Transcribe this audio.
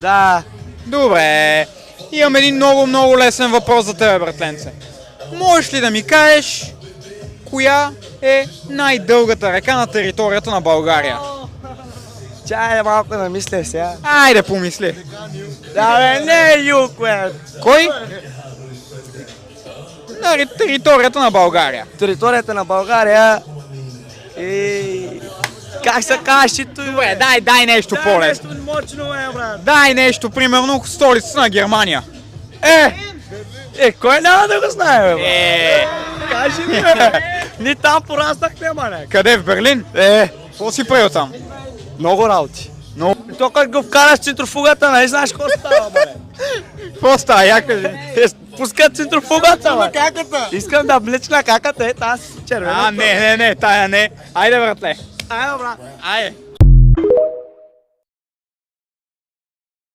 Да. Добре. Имам един много лесен въпрос за теб, братленце. Можеш ли да ми кажеш коя е най-дългата река на територията на България? Чай малко да мисля сега. Айде, помисли. Да, бе, не е юг, бе. Кой? На територията на България. Територията на България как се каже тук? Добре, дай нещо по-лесно. Нещо мощно, бе, брат. Дай нещо, примерно столицата на Германия. Кой няма да го знае, бе, брат? Кажи ми, бе. Ни там пораснахме, маля. Къде, в Берлин? Какво си правил там? Много работи. То като го вкараш центрофугата, нали знаеш какво става, бе? Какво става, я кажи? Пускат центрофугата, бе. Каката? Искам да влечна каката, тази червена. Не, тая не. Айде, братле. Айде, брат. Айде.